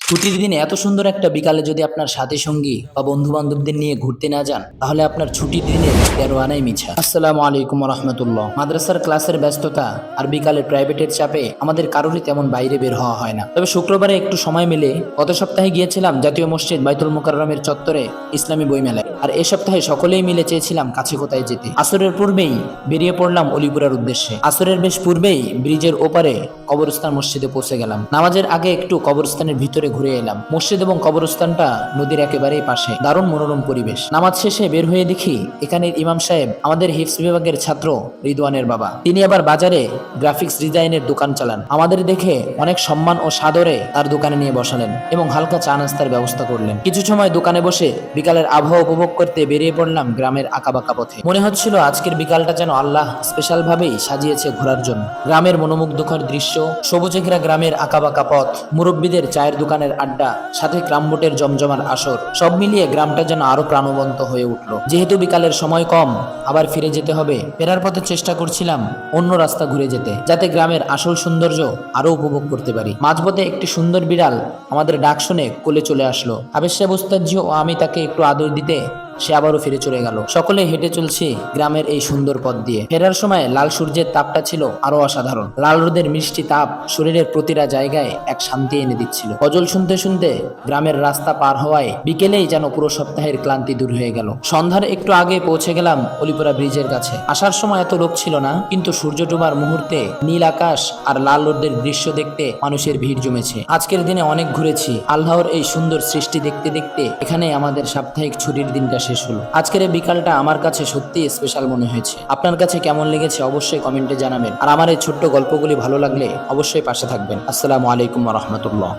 ছুটির দিনে এত সুন্দর একটা বিকালে যদি আপনার সাথী সঙ্গী বা বন্ধু বান্ধবদের নিয়ে ঘুরতে না যান, তাহলে আপনার ছুটির দিনের 13 আনাই মিছা। আসসালামু আলাইকুম রহমতুল্লাহ। মাদ্রাসার ক্লাসের ব্যস্ততা আর বিকালে প্রাইভেটের চাপে আমাদের কারোরই তেমন বাইরে বের হওয়া হয় না। তবে শুক্রবারে একটু সময় মিলে গত সপ্তাহে গিয়েছিলাম জাতীয় মসজিদ বাইতুল মোকাররমের চত্বরে ইসলামী বইমেলায়। আর এ সপ্তাহে সকলেই মিলে চেয়েছিলাম কাছে কোথায় যেতে। আসরের পূর্বেই বেরিয়ে পড়লাম অলিপুরার উদ্দেশ্যে। আসরের বেশ পূর্বেই ব্রিজের ওপারে কবরস্থান মসজিদে পৌঁছে গেলাম। নামাজের আগে একটু কবরস্থানের ভিতরে ঘুরে এলাম। মসজিদ এবং কবরস্থানটা নদীর একেবারেই পাশে, দারুণ মনোরম পরিবেশ। নামাজ শেষে বের হয়ে দেখি এখানের ইমাম সাহেব আমাদের হিফজ বিভাগের ছাত্র রিদওয়ানের বাবা। তিনি আবার বাজারে গ্রাফিক্স ডিজাইনের দোকান চালান। আমাদের দেখে অনেক সম্মান ও সাদরে তার দোকানে নিয়ে বসালেন এবং হালকা চা নাস্তার ব্যবস্থা করলেন। কিছু সময় দোকানে বসে বিকালের আবহাওয়া উপভোগ করতে বেরিয়ে পড়লাম গ্রামের আঁকাবাঁকা পথে। মনে হচ্ছিল আজকের বিকালটা যেন আল্লাহ স্পেশাল ভাবেই সাজিয়েছে ঘোরার জন্য। গ্রামের মনোমুগ্ধকর দৃশ্য, সবুজে ঘেরা গ্রামের আঁকাবাঁকা পথ, মুরব্বীদের চায়ের দোকানের আড্ডা, সাথে ক্রামবোটের জমজমার আসর, সব মিলিয়ে গ্রামটা যেন আরো প্রাণবন্ত হয়ে উঠল। যেহেতু বিকালের সময় কম, আবার ফিরে যেতে হবে, ফেরার পথে চেষ্টা করছিলাম অন্য রাস্তা ঘুরে যেতে, যাতে গ্রামের আসল সৌন্দর্য আরো উপভোগ করতে পারি। মাঝপথে একটি সুন্দর বিড়াল আমাদের ডাক শুনে কোলে চলে আসলো। আবেশ সাহেব ওস্তাদজি ও আমি তাকে একটু আদর দিতে সে আবারও ফিরে চলে গেল। সকলে হেঁটে চলছি গ্রামের এই সুন্দর পথ দিয়ে। ফেরার সময় লাল সূর্যের তাপটা ছিল আরো অসাধারণ। লাল রোদের মিষ্টি তাপ শরীরের প্রতিটা জায়গায় এক শান্তি এনে দিচ্ছিল। গজল শুনতে শুনতে গ্রামের রাস্তা পার হওয়ায় বিকেলেই যেন পুরো সপ্তাহের ক্লান্তি দূর হয়ে গেল। সন্ধ্যার একটু আগে পৌঁছে গেলাম অলিপুরা ব্রিজের কাছে। আসার সময় এত লোক ছিল না, কিন্তু সূর্য ডোবার মুহূর্তে নীল আকাশ আর লাল রোদের দৃশ্য দেখতে মানুষের ভিড় জমেছে। আজকের দিনে অনেক ঘুরেছি। আল্লাহর এই সুন্দর সৃষ্টি দেখতে দেখতে এখানে আমাদের সাপ্তাহিক ছুটির দিনটা শেষ হলো। আজকের এই বিকালটা আমার কাছে সত্যি স্পেশাল মনে হয়েছে। আপনার কাছে কেমন লেগেছে অবশ্যই কমেন্টে জানাবেন। আর আমার এই ছোট্ট গল্পগুলি ভালো লাগলে অবশ্যই পাশে থাকবেন। আসসালামু আলাইকুম ওয়া রাহমাতুল্লাহ।